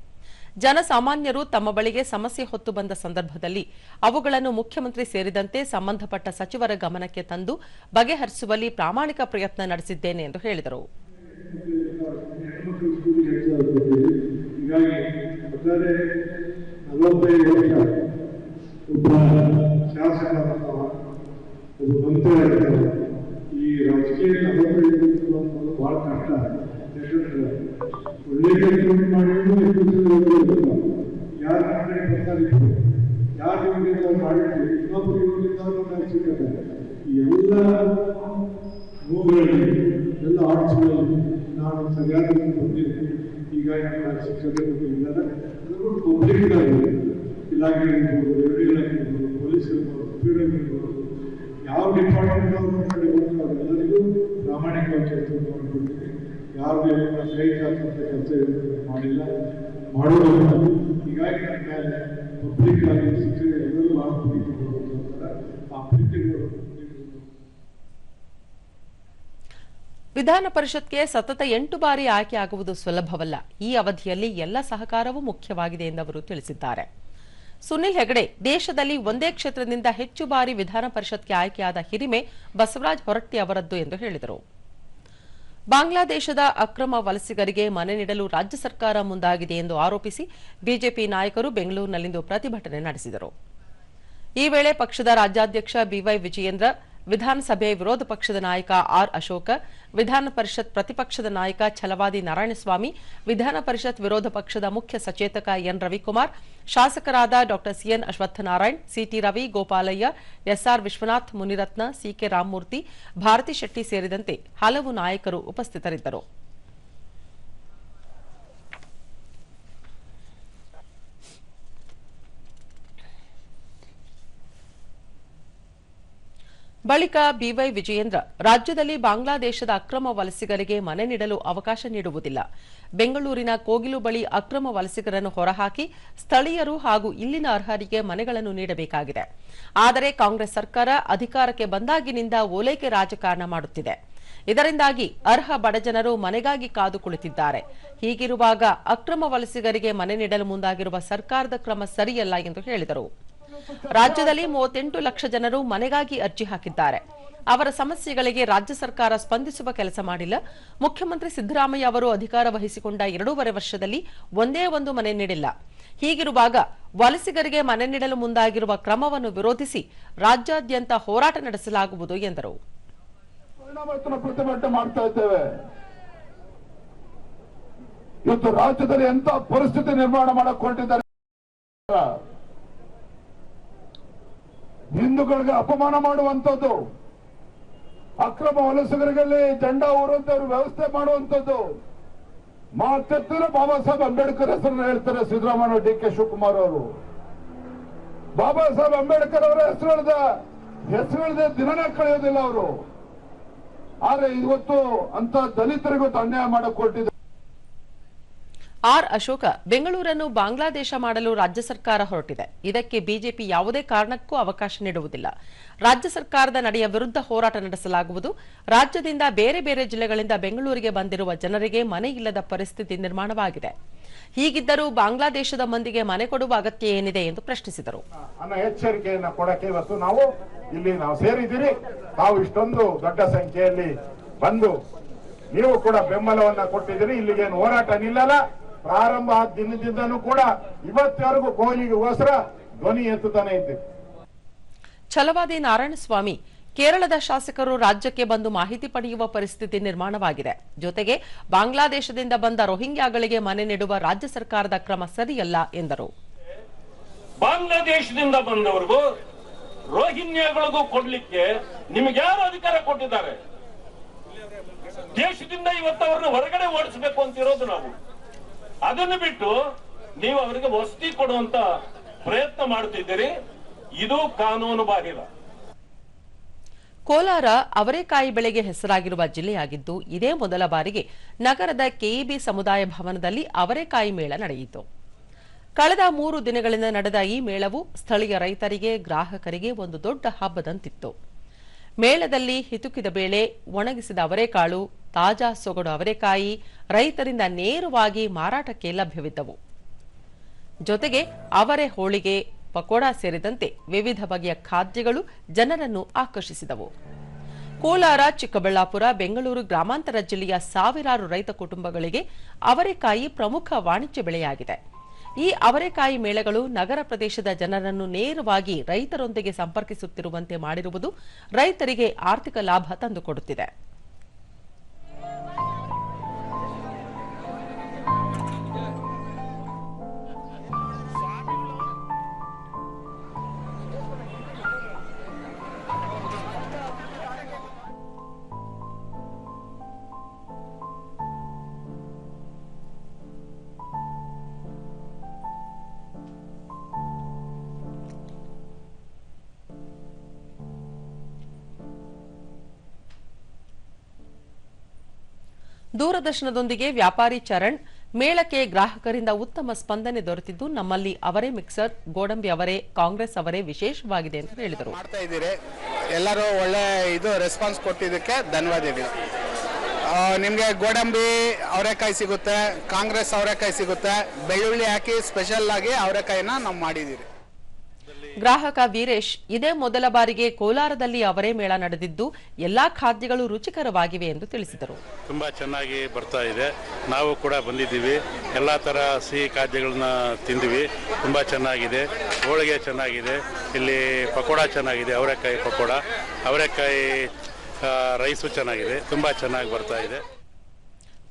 ಜನಸಾಮಾನ್ಯರು ತಮ್ಮ ಬಳಿಗೆ ಸಮಸ್ಯೆ ಹೊತ್ತು ಬಂದ ಸಂದರ್ಭದಲ್ಲಿ ಅವುಗಳನ್ನು ಮುಖ್ಯಮಂತ್ರಿ ಸೇರಿದಂತೆ ಸಂಬಂಧಪಟ್ಟ ಸಚಿವರ ಗಮನಕ್ಕೆ ತಂದು ಬಗೆಹರಿಸುವಲ್ಲಿ ಪ್ರಾಮಾಣಿಕ ಪ್ರಯತ್ನ ನಡೆಸಿದ್ದೇನೆ ಎಂದು ಹೇಳಿದರು. ಒಬ್ಬ ಶಾಸಕ ಒಬ್ಬ ಮಂತ್ರಿ ಈ ರಾಜಕೀಯ ಬಹಳ ಕಷ್ಟ. ಯಾಕಂದ್ರೆ ಒಳ್ಳೆ ಕೆಲಸ ಮಾಡಿದ್ರು ಯಾರು ಬರ್ತಾರೆ, ಯಾರು ಮಾಡಿದ್ರು ಇನ್ನೊಬ್ಬರು ಸಿಕ್ಕದೆ ಈ ಎಲ್ಲ ನೋವುಗಳಲ್ಲಿ ಎಲ್ಲ ಆರ್ಟ್ಸ್ಗಳಲ್ಲಿ ನಾನು ಸರಿಯಾದ ಬಂದಿದ್ದೆ. ಹೀಗಾಗಿ ಶಿಕ್ಷಕರು ಇದ್ದಾರೆ ಪಬ್ಲಿಕ್ ಇಲಾಖೆ ಇರ್ಬೋದು, ರೆವಿನ್ಯೂ ಇಲಾಖೆ ಇರ್ಬೋದು, ಪೊಲೀಸ್ ಇರ್ಬೋದು, ಪೀಡಬ್ಲ್ಯೂ ಇರ್ಬೋದು, ಯಾವ ಡಿಪಾರ್ಟ್ಮೆಂಟ್ ಅವರೆಲ್ಲರಿಗೂ ಪ್ರಾಮಾಣಿಕವಾಗಿ ಕೆಲಸ ಮಾಡಿಕೊಡ್ತೀವಿ. ಯಾರು ಕೈ ಚಾಚುವಂಥ ಕೆಲಸ ಮಾಡಿಲ್ಲ, ಮಾಡೋದಿಲ್ಲ. ಹೀಗಾಗಿ ನನ್ನ ಮೇಲೆ ಪಬ್ಲಿಕ್ ಆಗಿ ಶಿಕ್ಷಕರು ಎಲ್ಲರೂ ಭಾಳ ಪ್ರೀತಿ ಕೊಡುವಂತಾರೆ. ಆ ಪ್ರೀತಿಗಳು ವಿಧಾನ ಪರಿಷತ್ಗೆ ಸತತ 8 ಬಾರಿ ಆಯ್ಕೆಯಾಗುವುದು ಸುಲಭವಲ್ಲ. ಈ ಅವಧಿಯಲ್ಲಿ ಎಲ್ಲ ಸಹಕಾರವೂ ಮುಖ್ಯವಾಗಿದೆ ಎಂದು ಅವರು ತಿಳಿಸಿದ್ದಾರೆ. ಸುನಿಲ್ ಹೆಗಡೆ, ದೇಶದಲ್ಲಿ ಒಂದೇ ಕ್ಷೇತ್ರದಿಂದ ಹೆಚ್ಚು ಬಾರಿ ವಿಧಾನ ಪರಿಷತ್ಗೆ ಆಯ್ಕೆಯಾದ ಹಿರಿಮೆ ಬಸವರಾಜ ಹೊರಟ್ಟಿ ಅವರದ್ದು ಎಂದು ಹೇಳಿದರು. ಬಾಂಗ್ಲಾದೇಶದ ಅಕ್ರಮ ವಲಸಿಗರಿಗೆ ಮನೆ ನೀಡಲು ರಾಜ್ಯ ಸರ್ಕಾರ ಮುಂದಾಗಿದೆ ಎಂದು ಆರೋಪಿಸಿ ಬಿಜೆಪಿ ನಾಯಕರು ಬೆಂಗಳೂರಿನಲ್ಲಿಂದು ಪ್ರತಿಭಟನೆ ನಡೆಸಿದರು. ಈ ವೇಳೆ ಪಕ್ಷದ ರಾಜ್ಯಾಧ್ಯಕ್ಷ ಬಿವೈ ವಿಜಯೇಂದ್ರ, ವಿಧಾನಸಭೆ ವಿರೋಧ ಪಕ್ಷದ ನಾಯಕ ಆರ್ ಅಶೋಕ, ವಿಧಾನ ಪರಿಷತ್ ಪ್ರತಿಪಕ್ಷದ ನಾಯಕ ಛಲವಾದಿ ನಾರಾಯಣಸ್ವಾಮಿ, ವಿಧಾನ ಪರಿಷತ್ ವಿರೋಧ ಪಕ್ಷದ ಮುಖ್ಯ ಸಚೇತಕ ಎನ್ ರವಿಕುಮಾರ್, ಶಾಸಕರಾದ Dr CN Ashwathnarayan, CT Ravi, Gopalaiah, SR Vishwanath, Munirathna, CK Ramamurthy, Bharathi Shetty ಸೇರಿದಂತೆ ಹಲವು ನಾಯಕರು ಉಪಸ್ಥಿತರಿದ್ದರು. ಬಳಿಕ ಬಿವೈ ವಿಜಯೇಂದ್ರ, ರಾಜ್ಯದಲ್ಲಿ ಬಾಂಗ್ಲಾದೇಶದ ಅಕ್ರಮ ವಲಸಿಗರಿಗೆ ಮನೆ ನೀಡಲು ಅವಕಾಶ ನೀಡುವುದಿಲ್ಲ. ಬೆಂಗಳೂರಿನ ಕೋಗಿಲು ಬಳಿ ಅಕ್ರಮ ವಲಸಿಗರನ್ನು ಹೊರಹಾಕಿ ಸ್ಥಳೀಯರು ಹಾಗೂ ಇಲ್ಲಿನ ಅರ್ಹರಿಗೆ ಮನೆಗಳನ್ನು ನೀಡಬೇಕಾಗಿದೆ. ಆದರೆ ಕಾಂಗ್ರೆಸ್ ಸರ್ಕಾರ ಅಧಿಕಾರಕ್ಕೆ ಬಂದಾಗಿನಿಂದ ಓಲೈಕೆ ರಾಜಕಾರಣ ಮಾಡುತ್ತಿದೆ. ಇದರಿಂದಾಗಿ ಅರ್ಹ ಬಡಜನರು ಮನೆಗಾಗಿ ಕಾದು ಕುಳಿತಿದ್ದಾರೆ. ಹೀಗಿರುವಾಗ ಅಕ್ರಮ ವಲಸಿಗರಿಗೆ ಮನೆ ನೀಡಲು ಮುಂದಾಗಿರುವ ಸರ್ಕಾರದ ಕ್ರಮ ಸರಿಯಲ್ಲ ಎಂದು ಹೇಳಿದರು. ರಾಜ್ಯದಲ್ಲಿ 38 ಲಕ್ಷ ಜನರು ಮನೆಗಾಗಿ ಅರ್ಜಿ ಹಾಕಿದ್ದಾರೆ. ಅವರ ಸಮಸ್ಯೆಗಳಿಗೆ ರಾಜ್ಯ ಸರ್ಕಾರ ಸ್ಪಂದಿಸುವ ಕೆಲಸ ಮಾಡಿಲ್ಲ. ಮುಖ್ಯಮಂತ್ರಿ ಸಿದ್ದರಾಮಯ್ಯ ಅವರು ಅಧಿಕಾರ ವಹಿಸಿಕೊಂಡ 2.5 ವರ್ಷದಲ್ಲಿ ಒಂದೇ ಒಂದು ಮನೆ ನೀಡಿಲ್ಲ. ಹೀಗಿರುವಾಗ ವಲಸಿಗರಿಗೆ ಮನೆ ನೀಡಲು ಮುಂದಾಗಿರುವ ಕ್ರಮವನ್ನು ವಿರೋಧಿಸಿ ರಾಜ್ಯಾದ್ಯಂತ ಹೋರಾಟ ನಡೆಸಲಾಗುವುದು ಎಂದರು. ಪ್ರತಿಭಟನೆ ಮಾಡ್ತಾ ಇದ್ದೇವೆ. ಇವತ್ತು ರಾಜ್ಯದಲ್ಲಿ ಎಂತ ಪರಿಸ್ಥಿತಿ ನಿರ್ಮಾಣ ಮಾಡಕ್ಕೆ ಹೊರಟಿದ್ದಾರೆ. ಹಿಂದೂಗಳಿಗೆ ಅಪಮಾನ ಮಾಡುವಂಥದ್ದು, ಅಕ್ರಮ ವಲಸಿಗರಿಗೆ ಜೆಂಡಾ ಊರುವಂತವ್ರು ವ್ಯವಸ್ಥೆ ಮಾಡುವಂಥದ್ದು, ಮಾತೆತ್ತಿದ್ರೆ ಬಾಬಾ ಸಾಹೇಬ್ ಅಂಬೇಡ್ಕರ್ ಹೆಸರನ್ನು ಹೇಳ್ತಾರೆ ಸಿದ್ದರಾಮಯ್ಯ, ಡಿ ಕೆ ಶಿವಕುಮಾರ್ ಅವರು. ಬಾಬಾ ಸಾಹೇಬ್ ಅಂಬೇಡ್ಕರ್ ಅವರ ಹೆಸರುಗಳದೆ ದಿನನೇ ಕಳೆಯೋದಿಲ್ಲ ಅವರು. ಆದ್ರೆ ಇವತ್ತು ಅಂತ ದಲಿತರಿಗೂ ಅನ್ಯಾಯ ಮಾಡಕ್ ಹೊರಟಿದೆ. ಆರ್ ಅಶೋಕ, ಬೆಂಗಳೂರನ್ನು ಬಾಂಗ್ಲಾದೇಶ ಮಾಡಲು ರಾಜ್ಯ ಸರ್ಕಾರ ಹೊರಟಿದೆ. ಇದಕ್ಕೆ ಬಿಜೆಪಿ ಯಾವುದೇ ಕಾರಣಕ್ಕೂ ಅವಕಾಶ ನೀಡುವುದಿಲ್ಲ. ರಾಜ್ಯ ಸರ್ಕಾರದ ನಡೆಯ ವಿರುದ್ಧ ಹೋರಾಟ ನಡೆಸಲಾಗುವುದು. ರಾಜ್ಯದಿಂದ ಬೇರೆ ಬೇರೆ ಜಿಲ್ಲೆಗಳಿಂದ ಬೆಂಗಳೂರಿಗೆ ಬಂದಿರುವ ಜನರಿಗೆ ಮನೆ ಇಲ್ಲದ ಪರಿಸ್ಥಿತಿ ನಿರ್ಮಾಣವಾಗಿದೆ. ಹೀಗಿದ್ದರೂ ಬಾಂಗ್ಲಾದೇಶದ ಮಂದಿಗೆ ಮನೆ ಕೊಡುವ ಅಗತ್ಯ ಏನಿದೆ ಎಂದು ಪ್ರಶ್ನಿಸಿದರು. ಅನ್ನೋ ಎಚ್ಚರಿಕೆಯನ್ನ ಕೊಡಕ್ಕೆ ಇವತ್ತು ನಾವು ಸೇರಿದ್ದೀರಿ. ತಾವು ಇಷ್ಟೊಂದು ದೊಡ್ಡ ಸಂಖ್ಯೆಯಲ್ಲಿ ಬಂದು ನೀವು ಕೂಡ ಬೆಂಬಲವನ್ನ ಕೊಟ್ಟಿದ್ದೀರಿ. ಇಲ್ಲಿಗೇನು ಹೋರಾಟ ನಿಲ್ಲಲ್ಲ. ಪ್ರಾರಂಭ ಆದ ದಿನದಿಂದನೂ ಕೂಡ ಇವತ್ತವರೆಗೂ ಕೋಹ್ಲಿಗೋಸ್ಕರ ಧ್ವನಿ ಎತ್ತುತ್ತಾನೆ ಇದ್ದೀವಿ. ಛಲವಾದಿ ನಾರಾಯಣಸ್ವಾಮಿ, ಕೇರಳದ ಶಾಸಕರು ರಾಜ್ಯಕ್ಕೆ ಬಂದು ಮಾಹಿತಿ ಪಡೆಯುವ ಪರಿಸ್ಥಿತಿ ನಿರ್ಮಾಣವಾಗಿದೆ. ಜೊತೆಗೆ ಬಾಂಗ್ಲಾದೇಶದಿಂದ ಬಂದ ರೋಹಿಂಗ್ಯಾಗಳಿಗೆ ಮನೆ ನೀಡುವ ರಾಜ್ಯ ಸರ್ಕಾರದ ಕ್ರಮ ಸರಿಯಲ್ಲ ಎಂದರು. ಬಾಂಗ್ಲಾದೇಶದಿಂದ ಬಂದವರಿಗೂ ರೋಹಿಂಗ್ಯಾಗಳಿಗೂ ಕೊಡ್ಲಿಕ್ಕೆ ನಿಮಗೆ ಯಾರು ಅಧಿಕಾರ ಕೊಟ್ಟಿದ್ದಾರೆ? ದೇಶದಿಂದ ಇವತ್ತು ಅವ್ರನ್ನ ಹೊರಗಡೆ ಓಡಿಸಬೇಕು ಅಂತಿರೋದು ನಾವು. ಅದನ್ನು ಬಿಟ್ಟು ನೀವು ಅವರಿಗೆ ವಸತಿ ಕೊಡುವಂತ ಪ್ರಯತ್ನ ಮಾಡುತ್ತಿದ್ದೀರಿ. ಇದು ಕಾನೂನು ಬಾಹಿರ. ಕೋಲಾರ ಅವರೆಕಾಯಿ ಬೆಳೆಗೆ ಹೆಸರಾಗಿರುವ ಜಿಲ್ಲೆಯಾಗಿದ್ದು, ಇದೇ ಮೊದಲ ಬಾರಿಗೆ ನಗರದ ಕೆಇಬಿ ಸಮುದಾಯ ಭವನದಲ್ಲಿ ಅವರೆಕಾಯಿ ಮೇಳ ನಡೆಯಿತು. ಕಳೆದ 3 ದಿನಗಳಿಂದ ನಡೆದ ಈ ಮೇಳವು ಸ್ಥಳೀಯ ರೈತರಿಗೆ, ಗ್ರಾಹಕರಿಗೆ ಒಂದು ದೊಡ್ಡ ಹಬ್ಬದಂತಿತ್ತು. ಮೇಳದಲ್ಲಿ ಹಿತುಕಿದ ಬೇಳೆ, ಒಣಗಿಸಿದ ಅವರೆಕಾಳು, ತಾಜಾ ಸೊಗಡು ಅವರೆಕಾಯಿ ರೈತರಿಂದ ನೇರವಾಗಿ ಮಾರಾಟಕ್ಕೆ ಲಭ್ಯವಿದ್ದವು. ಜೊತೆಗೆ ಅವರೆ ಹೋಳಿಗೆ, ಪಕೋಡಾ ಸೇರಿದಂತೆ ವಿವಿಧ ಬಗೆಯ ಖಾದ್ಯಗಳು ಜನರನ್ನು ಆಕರ್ಷಿಸಿದವು. ಕೋಲಾರ, ಚಿಕ್ಕಬಳ್ಳಾಪುರ, ಬೆಂಗಳೂರು ಗ್ರಾಮಾಂತರ ಜಿಲ್ಲೆಯ ಸಾವಿರಾರು ರೈತ ಕುಟುಂಬಗಳಿಗೆ ಅವರೆಕಾಯಿ ಪ್ರಮುಖ ವಾಣಿಜ್ಯ ಬೆಳೆಯಾಗಿದೆ. ಈ ಅವರೆಕಾಯಿ ಮೇಳಗಳು ನಗರ ಪ್ರದೇಶದ ಜನರನ್ನು ನೇರವಾಗಿ ರೈತರೊಂದಿಗೆ ಸಂಪರ್ಕಿಸುತ್ತಿರುವಂತೆ ಮಾಡಿರುವುದು ರೈತರಿಗೆ ಆರ್ಥಿಕ ಲಾಭ ತಂದುಕೊಡುತ್ತಿದೆ. ದೂರದರ್ಶನದೊಂದಿಗೆ ವ್ಯಾಪಾರಿ ಚರಣ್ ಮೇಳಕ್ಕೆ ಗ್ರಾಹಕರಿಂದ ಉತ್ತಮ ಸ್ಪಂದನೆ ದೊರೆತಿದ್ದು ನಮ್ಮಲ್ಲಿ ಅವರೇ ಮಿಕ್ಸರ್, ಗೋಡಂಬಿ ಅವರೇ, ಕಾಂಗ್ರೆಸ್ ಅವರೇ ವಿಶೇಷವಾಗಿದೆ ಅಂತ ಹೇಳಿದರು. ಮಾಡ್ತಾ ಇದ್ದೀರಿ, ಎಲ್ಲರೂ ಒಳ್ಳೆ ರೆಸ್ಪಾನ್ಸ್ ಕೊಟ್ಟಿದ್ದಕ್ಕೆ ಧನ್ಯವಾದಗಳು. ನಿಮಗೆ ಗೋಡಂಬಿ ಅವರೆಕಾಯಿ ಸಿಗುತ್ತೆ, ಕಾಂಗ್ರೆಸ್ ಅವರೆಕಾಯಿ ಸಿಗುತ್ತೆ, ಬೆಳ್ಳುಳ್ಳಿ ಹಾಕಿ ಸ್ಪೆಷಲ್ ಆಗಿ ಅವರೆಕಾಯಿನ ನಾವು ಮಾಡಿದ್ದೀರಿ. ಗ್ರಾಹಕ ವೀರೇಶ್, ಇದೇ ಮೊದಲ ಬಾರಿಗೆ ಕೋಲಾರದಲ್ಲಿ ಅವರೇ ಮೇಳ ನಡೆದಿದ್ದು ಎಲ್ಲಾ ಖಾದ್ಯಗಳು ರುಚಿಕರವಾಗಿವೆ ಎಂದು ತಿಳಿಸಿದರು. ತುಂಬಾ ಚೆನ್ನಾಗಿ ಬರ್ತಾ ಇದೆ. ನಾವು ಕೂಡ ಬಂದಿದ್ದೀವಿ, ಎಲ್ಲಾ ತರ ಸಿಹಿ ಖಾದ್ಯಗಳನ್ನ ತಿಂದಿವಿ. ತುಂಬಾ ಚೆನ್ನಾಗಿದೆ. ಹೋಳಿಗೆ ಚೆನ್ನಾಗಿದೆ, ಇಲ್ಲಿ ಪಕೋಡ ಚೆನ್ನಾಗಿದೆ, ಅವರೆಕಾಯಿ ಪಕೋಡ, ಅವರೆಕಾಯಿ ರೈಸು ಚೆನ್ನಾಗಿದೆ. ತುಂಬಾ ಚೆನ್ನಾಗಿ ಬರ್ತಾ ಇದೆ.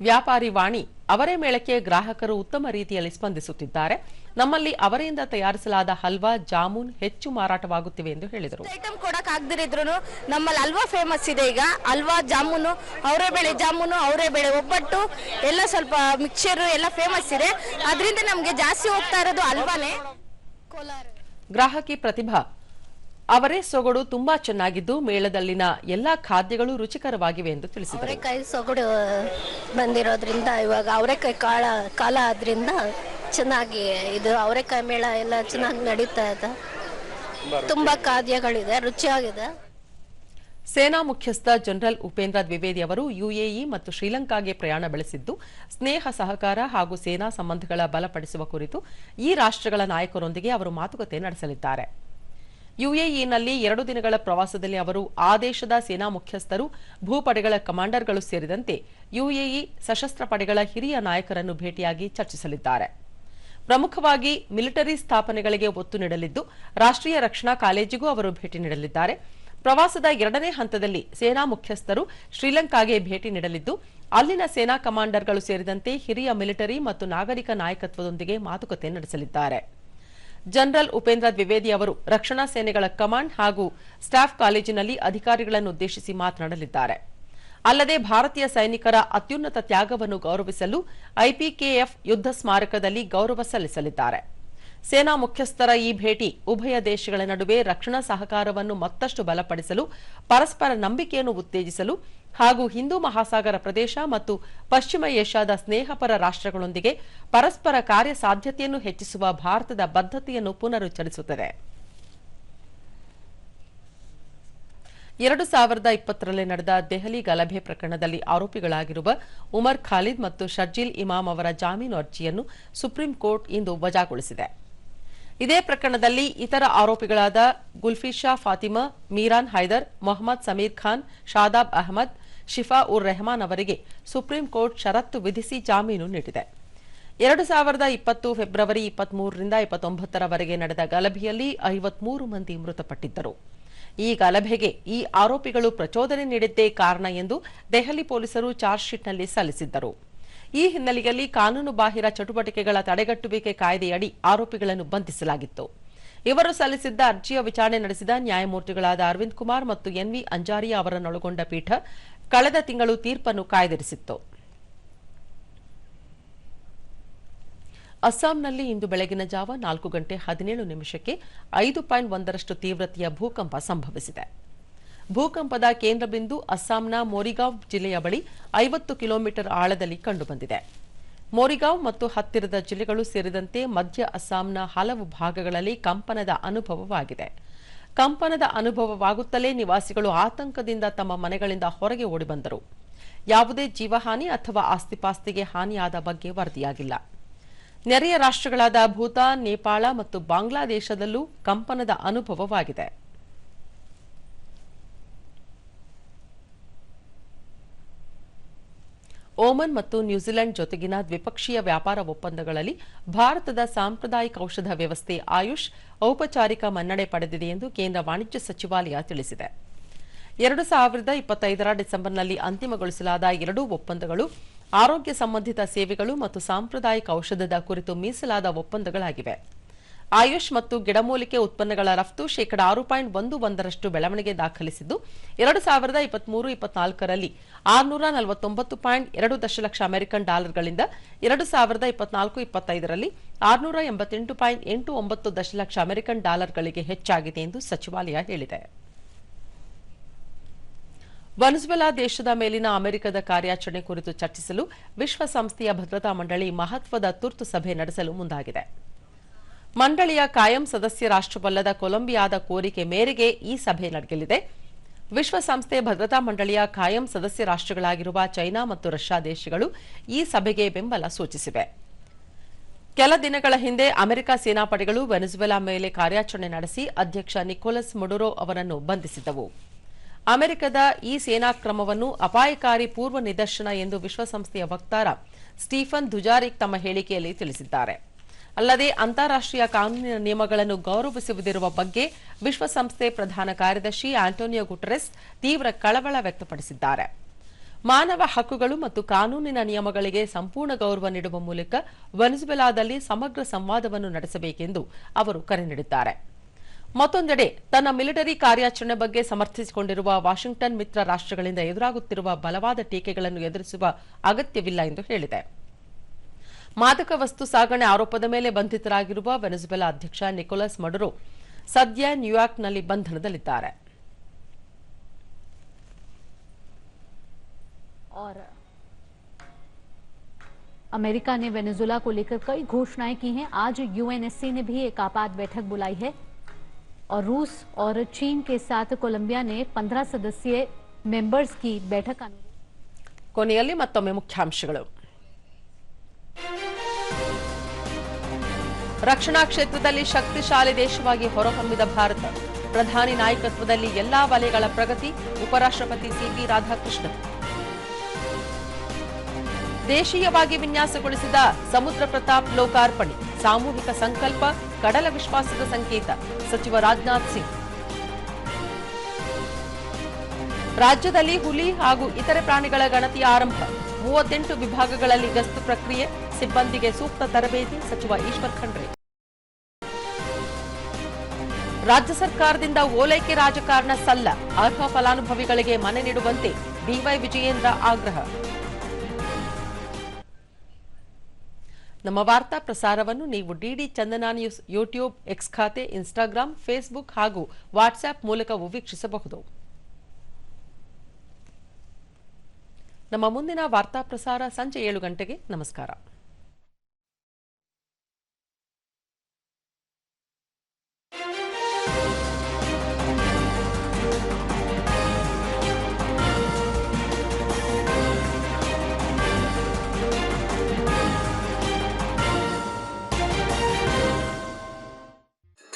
ವ್ಯಾಪಾರಿ ವಾಣಿ, ಅವರೇ ಮೇಳಕ್ಕೆ ಗ್ರಾಹಕರು ಉತ್ತಮ ರೀತಿಯಲ್ಲಿ ಸ್ಪಂದಿಸುತ್ತಿದ್ದಾರೆ. ನಮ್ಮಲ್ಲಿ ಅವರೆಯಿಂದ ತಯಾರಿಸಲಾದ ಹಲ್ವಾ, ಜಾಮೂನ್ ಹೆಚ್ಚು ಮಾರಾಟವಾಗುತ್ತಿವೆ ಎಂದು ಹೇಳಿದರು. ಐಟಮ್ ಕೊಡಕ್ ಆಗದಿರಿದ್ರು ನಮ್ಮಲ್ಲಿ ಹಲ್ವಾ ಫೇಮಸ್ ಇದೆ. ಈಗ ಹಲ್ವಾ, ಜಾಮೂನು, ಅವರೇ ಬೆಳೆ ಜಾಮೂನು, ಅವರೇ ಬೆಳೆ ಒಬ್ಬಟ್ಟು ಎಲ್ಲ ಸ್ವಲ್ಪ ಮಿಕ್ಸರ್ ಎಲ್ಲ ಫೇಮಸ್ ಇದೆ. ಅದರಿಂದ ನಮ್ಗೆ ಜಾಸ್ತಿ ಹೋಗ್ತಾ ಇರೋದು ಹಲ್ವಾನೇ. ಗ್ರಾಹಕಿ ಪ್ರತಿಭಾ, ಅವರೇ ಸೊಗಡು ತುಂಬಾ ಚೆನ್ನಾಗಿದ್ದು ಮೇಳದಲ್ಲಿನ ಎಲ್ಲಾ ಖಾದ್ಯಗಳು ರುಚಿಕರವಾಗಿವೆ ಎಂದು ತಿಳಿಸಿದರು. ಅವರೆಕಾಯಿ ಸೊಗಡು ಬಂದಿರೋದ್ರಿಂದ ಇವಾಗ ಅವರೆಕಾಯಿ ಕಾಲ ಆದ್ರಿಂದ ಚೆನ್ನಾಗಿ ಇದು ಅವರೆಕಾಯಿ ಮೇಳ ಎಲ್ಲ ಚೆನ್ನಾಗಿ ನಡೀತಾ ಇದೆ. ತುಂಬಾ ಖಾದ್ಯಗಳಿದೆ, ರುಚಿಯಾಗಿದೆ. ಸೇನಾ ಮುಖ್ಯಸ್ಥ ಜನರಲ್ ಉಪೇಂದ್ರ ದ್ವಿವೇದಿ ಅವರು ಯುಎಇ ಮತ್ತು ಶ್ರೀಲಂಕಾಗೆ ಪ್ರಯಾಣ ಬೆಳೆಸಿದ್ದು ಸ್ನೇಹ ಸಹಕಾರ ಹಾಗೂ ಸೇನಾ ಸಂಬಂಧಗಳ ಬಲಪಡಿಸುವ ಕುರಿತು ಈ ರಾಷ್ಟ್ರಗಳ ನಾಯಕರೊಂದಿಗೆ ಅವರು ಮಾತುಕತೆ ನಡೆಸಲಿದ್ದಾರೆ. ಯುಎಇನಲ್ಲಿ 2 ದಿನಗಳ ಪ್ರವಾಸದಲ್ಲಿ ಅವರು ಆ ದೇಶದ ಸೇನಾ ಮುಖ್ಯಸ್ಥರು, ಭೂಪಡೆಗಳ ಕಮಾಂಡರ್ಗಳು ಸೇರಿದಂತೆ ಯುಎಇ ಸಶಸ್ತ್ರ ಪಡೆಗಳ ಹಿರಿಯ ನಾಯಕರನ್ನು ಭೇಟಿಯಾಗಿ ಚರ್ಚಿಸಲಿದ್ದಾರೆ. ಪ್ರಮುಖವಾಗಿ ಮಿಲಿಟರಿ ಸ್ಥಾಪನೆಗಳಿಗೆ ಒತ್ತು ನೀಡಲಿದ್ದು ರಾಷ್ಟ್ರೀಯ ರಕ್ಷಣಾ ಕಾಲೇಜಿಗೂ ಅವರು ಭೇಟಿ ನೀಡಲಿದ್ದಾರೆ. ಪ್ರವಾಸದ 2ನೇ ಹಂತದಲ್ಲಿ ಸೇನಾ ಮುಖ್ಯಸ್ಥರು ಶ್ರೀಲಂಕಾಗೆ ಭೇಟಿ ನೀಡಲಿದ್ದು ಅಲ್ಲಿನ ಸೇನಾ ಕಮಾಂಡರ್ಗಳು ಸೇರಿದಂತೆ ಹಿರಿಯ ಮಿಲಿಟರಿ ಮತ್ತು ನಾಗರಿಕ ನಾಯಕತ್ವದೊಂದಿಗೆ ಮಾತುಕತೆ ನಡೆಸಲಿದ್ದಾರೆ. ಜನರಲ್ ಉಪೇಂದ್ರ ದ್ವಿವೇದಿ ಅವರು ರಕ್ಷಣಾ ಸೇನೆಗಳ ಕಮಾಂಡ್ ಹಾಗೂ ಸ್ಟಾಫ್ ಕಾಲೇಜಿನಲ್ಲಿ ಅಧಿಕಾರಿಗಳನ್ನು ಉದ್ದೇಶಿಸಿ ಮಾತನಾಡಲಿದ್ದಾರೆ. ಅಲ್ಲದೆ ಭಾರತೀಯ ಸೈನಿಕರ ಅತ್ಯುನ್ನತ ತ್ಯಾಗವನ್ನು ಗೌರವಿಸಲು ಐಪಿಕೆಎಫ್ ಯುದ್ಧ ಸ್ಮಾರಕದಲ್ಲಿ ಗೌರವ ಸಲ್ಲಿಸಲಿದ್ದಾರೆ. ಸೇನಾ ಮುಖ್ಯಸ್ಥರ ಈ ಭೇಟಿ ಉಭಯ ದೇಶಗಳ ನಡುವೆ ರಕ್ಷಣಾ ಸಹಕಾರವನ್ನು ಮತ್ತಷ್ಟು ಬಲಪಡಿಸಲು, ಪರಸ್ಪರ ನಂಬಿಕೆಯನ್ನು ಉತ್ತೇಜಿಸಲು ಹಾಗೂ ಹಿಂದೂ ಮಹಾಸಾಗರ ಪ್ರದೇಶ ಮತ್ತು ಪಶ್ಚಿಮ ಏಷ್ಯಾದ ಸ್ನೇಹಪರ ರಾಷ್ಟ್ರಗಳೊಂದಿಗೆ ಪರಸ್ಪರ ಕಾರ್ಯಸಾಧ್ಯತೆಯನ್ನು ಹೆಚ್ಚಿಸುವ ಭಾರತದ ಬದ್ಧತೆಯನ್ನು ಪುನರುಚ್ಚರಿಸುತ್ತದೆ. 2020ರಲ್ಲಿ ನಡೆದ ದೆಹಲಿ ಗಲಭೆ ಪ್ರಕರಣದಲ್ಲಿ ಆರೋಪಿಗಳಾಗಿರುವ ಉಮರ್ ಖಾಲಿದ್ ಮತ್ತು ಶರ್ಜಿಲ್ ಇಮಾಮ್ ಅವರ ಜಾಮೀನು ಅರ್ಜಿಯನ್ನು ಸುಪ್ರೀಂ ಕೋರ್ಟ್ ಇಂದು ವಜಾಗೊಳಿಸಿದೆ. ಇದೇ ಪ್ರಕರಣದಲ್ಲಿ ಇತರ ಆರೋಪಿಗಳಾದ ಗುಲ್ಫಿಶಾ ಫಾತಿಮಾ, ಮೀರಾನ್ ಹೈದರ್, ಮೊಹಮ್ಮದ್ ಸಮೀರ್ ಖಾನ್, ಶಾದಾಬ್ ಅಹಮದ್, ಶಿಫಾ ಉರ್ ರೆಹಮಾನ್ ಅವರಿಗೆ ಸುಪ್ರೀಂ ಕೋರ್ಟ್ ಷರತ್ತು ವಿಧಿಸಿ ಜಾಮೀನು ನೀಡಿದೆ. 2020 ಫೆಬ್ರವರಿ 23ರಿಂದ 29ರವರೆಗೆ ನಡೆದ ಗಲಭೆಯಲ್ಲಿ 53 ಮಂದಿ ಮೃತಪಟ್ಟಿದ್ದರು. ಈ ಗಲಭೆಗೆ ಈ ಆರೋಪಿಗಳು ಪ್ರಚೋದನೆ ನೀಡಿದ್ದೇ ಕಾರಣ ಎಂದು ದೆಹಲಿ ಪೊಲೀಸರು ಚಾರ್ಜ್ ಶೀಟ್ನಲ್ಲಿ ಸಲ್ಲಿಸಿದ್ದರು. ಈ ಹಿನ್ನೆಲೆಯಲ್ಲಿ ಕಾನೂನು ಬಾಹಿರ ಚಟುವಟಿಕೆಗಳ ತಡೆಗಟ್ಟುವಿಕೆ ಕಾಯ್ದೆಯಡಿ ಆರೋಪಿಗಳನ್ನು ಬಂಧಿಸಲಾಗಿತ್ತು. ಇವರು ಸಲ್ಲಿಸಿದ್ದ ಅರ್ಜಿಯ ವಿಚಾರಣೆ ನಡೆಸಿದ ನ್ಯಾಯಮೂರ್ತಿಗಳಾದ ಅರವಿಂದ್ ಕುಮಾರ್ ಮತ್ತು ಎನ್ವಿ ಅಂಜಾರಿಯಾ ಅವರನ್ನೊಳಗೊಂಡ ಪೀಠ ಕಳೆದ ತಿಂಗಳು ತೀರ್ಪನ್ನು ಕಾಯ್ದಿರಿಸಿತ್ತು. ಅಸ್ಸಾಂನಲ್ಲಿ ಇಂದು ಬೆಳಗಿನ ಜಾವ 4:17 5.1ರಷ್ಟು ತೀವ್ರತೆಯ ಭೂಕಂಪ ಸಂಭವಿಸಿದೆ. ಭೂಕಂಪದ ಕೇಂದ್ರ ಬಿಂದು ಅಸ್ಸಾಂನ ಮೋರಿಗಾಂವ್ ಜಿಲ್ಲೆಯ ಬಳಿ 50 ಕಿಲೋಮೀಟರ್ ಆಳದಲ್ಲಿ ಕಂಡುಬಂದಿದೆ. ಮೋರಿಗಾಂವ್ ಮತ್ತು ಹತ್ತಿರದ ಜಿಲ್ಲೆಗಳು ಸೇರಿದಂತೆ ಮಧ್ಯ ಅಸ್ಸಾಂನ ಹಲವು ಭಾಗಗಳಲ್ಲಿ ಕಂಪನದ ಅನುಭವವಾಗಿದೆ. ಕಂಪನದ ಅನುಭವವಾಗುತ್ತಲೇ ನಿವಾಸಿಗಳು ಆತಂಕದಿಂದ ತಮ್ಮ ಮನೆಗಳಿಂದ ಹೊರಗೆ ಓಡಿಬಂದರು. ಯಾವುದೇ ಜೀವಹಾನಿ ಅಥವಾ ಆಸ್ತಿಪಾಸ್ತಿಗೆ ಹಾನಿಯಾದ ಬಗ್ಗೆ ವರದಿಯಾಗಿಲ್ಲ. ನೆರೆಯ ರಾಷ್ಟ್ರಗಳಾದ ಭೂತಾನ್, ನೇಪಾಳ ಮತ್ತು ಬಾಂಗ್ಲಾದೇಶದಲ್ಲೂ ಕಂಪನದ ಅನುಭವವಾಗಿದೆ. ಓಮನ್ ಮತ್ತು ನ್ಯೂಜಿಲೆಂಡ್ ಜೊತೆಗಿನ ದ್ವಿಪಕ್ಷೀಯ ವ್ಯಾಪಾರ ಒಪ್ಪಂದಗಳಲ್ಲಿ ಭಾರತದ ಸಾಂಪ್ರದಾಯಿಕ ಔಷಧ ವ್ಯವಸ್ಥೆ ಆಯುಷ್ ಔಪಚಾರಿಕ ಮನ್ನಣೆ ಪಡೆದಿದೆ ಎಂದು ಕೇಂದ್ರ ವಾಣಿಜ್ಯ ಸಚಿವಾಲಯ ತಿಳಿಸಿದೆ. 2025ರ ಡಿಸೆಂಬರ್ನಲ್ಲಿ ಅಂತಿಮಗೊಳಿಸಲಾದ 2 ಒಪ್ಪಂದಗಳು ಆರೋಗ್ಯ ಸಂಬಂಧಿತ ಸೇವೆಗಳು ಮತ್ತು ಸಾಂಪ್ರದಾಯಿಕ ಔಷಧದ ಕುರಿತು ಮೀಸಲಾದ ಒಪ್ಪಂದಗಳಾಗಿವೆ. ಆಯುಷ್ ಮತ್ತು ಗಿಡಮೂಲಿಕೆ ಉತ್ಪನ್ನಗಳ ರಫ್ತು ಶೇಕಡಾ 6.11ರಷ್ಟು ಬೆಳವಣಿಗೆ ದಾಖಲಿಸಿದ್ದು 2023-24ರಲ್ಲಿ 649.2 ದಶಲಕ್ಷ ಅಮೆರಿಕನ್ ಡಾಲರ್ಗಳಿಂದ 2024-25ರಲ್ಲಿ 688.89 ದಶಲಕ್ಷ ಅಮೆರಿಕನ್ ಡಾಲರ್ಗಳಿಗೆ ಹೆಚ್ಚಾಗಿದೆ ಎಂದು ಸಚಿವಾಲಯ ಹೇಳಿದೆ. ವೆನೆಜುವೆಲಾ ದೇಶದ ಮೇಲಿನ ಅಮೆರಿಕದ ಕಾರ್ಯಾಚರಣೆ ಕುರಿತು ಚರ್ಚಿಸಲು ವಿಶ್ವಸಂಸ್ಥೆಯ ಭದ್ರತಾ ಮಂಡಳಿ ಮಹತ್ವದ ತುರ್ತು ಸಭೆ ನಡೆಸಲು ಮುಂದಾಗಿದೆ. ಮಂಡಳಿಯ ಕಾಯಂ ಸದಸ್ಯ ರಾಷ್ಟ್ರವಲ್ಲದ ಕೊಲಂಬಿಯಾದ ಕೋರಿಕೆ ಮೇರೆಗೆ ಈ ಸಭೆ ನಡೆಯಲಿದೆ. ವಿಶ್ವಸಂಸ್ಥೆ ಭದ್ರತಾ ಮಂಡಳಿಯ ಕಾಯಂ ಸದಸ್ಯ ರಾಷ್ಟ್ರಗಳಾಗಿರುವ ಚೈನಾ ಮತ್ತು ರಷ್ಯಾ ದೇಶಗಳು ಈ ಸಭೆಗೆ ಬೆಂಬಲ ಸೂಚಿಸಿವೆ. ಕೆಲ ದಿನಗಳ ಹಿಂದೆ ಅಮೆರಿಕ ಸೇನಾಪಡೆಗಳು ವೆನೆಜುವೆಲಾ ಮೇಲೆ ಕಾರ್ಯಾಚರಣೆ ನಡೆಸಿ ಅಧ್ಯಕ್ಷ ನಿಕೋಲಸ್ ಮಡುರೋ ಅವರನ್ನು ಬಂಧಿಸಿದ್ದವು. ಅಮೆರಿಕದ ಈ ಸೇನಾ ಕ್ರಮವನ್ನು ಅಪಾಯಕಾರಿ ಪೂರ್ವ ನಿದರ್ಶನ ಎಂದು ವಿಶ್ವಸಂಸ್ಥೆಯ ವಕ್ತಾರ ಸ್ಟೀಫನ್ ದುಜಾರಿಕ್ ತಮ್ಮ ಹೇಳಿಕೆಯಲ್ಲಿ ತಿಳಿಸಿದ್ದಾರೆ. ಅಲ್ಲದೆ ಅಂತಾರಾಷ್ಟ್ರೀಯ ಕಾನೂನಿನ ನಿಯಮಗಳನ್ನು ಗೌರವಿಸುವುದಿರುವ ಬಗ್ಗೆ ವಿಶ್ವಸಂಸ್ಥೆ ಪ್ರಧಾನ ಕಾರ್ಯದರ್ಶಿ ಆಂಟೋನಿಯೋ ಗುಟೆರಸ್ ತೀವ್ರ ಕಳವಳ ವ್ಯಕ್ತಪಡಿಸಿದ್ದಾರೆ. ಮಾನವ ಹಕ್ಕುಗಳು ಮತ್ತು ಕಾನೂನಿನ ನಿಯಮಗಳಿಗೆ ಸಂಪೂರ್ಣ ಗೌರವ ನೀಡುವ ಮೂಲಕ ವೆನೆಜುವೆಲಾದಲ್ಲಿ ಸಮಗ್ರ ಸಂವಾದವನ್ನು ನಡೆಸಬೇಕೆಂದು ಅವರು ಕರೆ ನೀಡಿದ್ದಾರೆ. ಮತ್ತೊಂದೆಡೆ ತನ್ನ ಮಿಲಿಟರಿ ಕಾರ್ಯಾಚರಣೆ ಬಗ್ಗೆ ಸಮರ್ಥಿಸಿಕೊಂಡಿರುವ ವಾಷಿಂಗ್ಟನ್ ಮಿತ್ರ ರಾಷ್ಟ್ರಗಳಿಂದ ಎದುರಾಗುತ್ತಿರುವ ಬಲವಾದ ಟೀಕೆಗಳನ್ನು ಎದುರಿಸುವ ಅಗತ್ಯವಿಲ್ಲ ಎಂದು ಹೇಳಿದೆ. ಮಾದಕ ವಸ್ತು ಸಾಗಣೆ ಆರೋಪದ ಮೇಲೆ ಬಂಧಿತರಾಗಿರುವ ವೆನೆಜುವೆಲಾ ಅಧ್ಯಕ್ಷ ನಿಕೋಲಸ್ ಮಡುರೋ ಸದ್ಯ ನ್ಯೂಯಾರ್ಕ್ನಲ್ಲಿ ಬಂಧನದಲ್ಲಿದ್ದಾರೆ. और अमेरिका ने वेनेजुएला को लेकर कई घोषणाएं की हैं. आज यूएनएससी ने भी एक आपात बैठक बुलाई है और रूस और चीन के साथ कोलंबिया ने 15 सदस्यीय मेंबर्स की बैठक ಕೊನೆಯಲ್ಲಿ ಮತ್ತೊಮ್ಮೆ ಮುಖ್ಯಾಂಶಗಳು. ರಕ್ಷಣಾ ಕ್ಷೇತ್ರದಲ್ಲಿ ಶಕ್ತಿಶಾಲಿ ದೇಶವಾಗಿ ಹೊರಹೊಮ್ಮಿದ ಭಾರತ, ಪ್ರಧಾನಿ ನಾಯಕತ್ವದಲ್ಲಿ ಎಲ್ಲಾ ವಲಯಗಳ ಪ್ರಗತಿ, ಉಪರಾಷ್ಟ್ರಪತಿ ಸಿಪಿ ರಾಧಾಕೃಷ್ಣನ್. ದೇಶೀಯವಾಗಿ ವಿನ್ಯಾಸಗೊಳಿಸಿದ ಸಮುದ್ರ ಪ್ರತಾಪ್ ಲೋಕಾರ್ಪಣೆ, ಸಾಮೂಹಿಕ ಸಂಕಲ್ಪ, ಕಡಲ ವಿಶ್ವಾಸದ ಸಂಕೇತ, ಸಚಿವ ರಾಜನಾಥ್ ಸಿಂಗ್. ರಾಜ್ಯದಲ್ಲಿ ಹುಲಿ ಹಾಗೂ ಇತರೆ ಪ್ರಾಣಿಗಳ ಗಣತಿ ಆರಂಭ, 38 ವಿಭಾಗಗಳಲ್ಲಿ ಗಸ್ತು ಪ್ರಕ್ರಿಯೆ, ಸಿಬ್ಬಂದಿಗೆ ಸೂಕ್ತ ತರಬೇತಿ, ಸಚಿವ ಈಶ್ವರ್ ಖಂಡ್ರೆ. ರಾಜ್ಯ ಸರ್ಕಾರದಿಂದ ಓಲೈಕೆ ರಾಜಕಾರಣ ಸಲ್ಲ, ಅರ್ಹ ಫಲಾನುಭವಿಗಳಿಗೆ ಮನೆ ನೀಡುವಂತೆ ಬಿವೈ ವಿಜಯೇಂದ್ರ ಆಗ್ರಹ. ನಮ್ಮ ವಾರ್ತಾ ಪ್ರಸಾರವನ್ನು ನೀವು ಡಿಡಿ ಚಂದನ ನ್ಯೂಸ್ ಯೂಟ್ಯೂಬ್, ಎಕ್ಸ್ ಖಾತೆ, ಇನ್ಸ್ಟಾಗ್ರಾಂ, ಫೇಸ್ಬುಕ್ ಹಾಗೂ ವಾಟ್ಸ್ಆಪ್ ಮೂಲಕವೂ ವೀಕ್ಷಿಸಬಹುದು. ನಮ್ಮ ಮುಂದಿನ ವಾರ್ತಾ ಪ್ರಸಾರ ಸಂಜೆ 7 ಗಂಟೆಗೆ. ನಮಸ್ಕಾರ.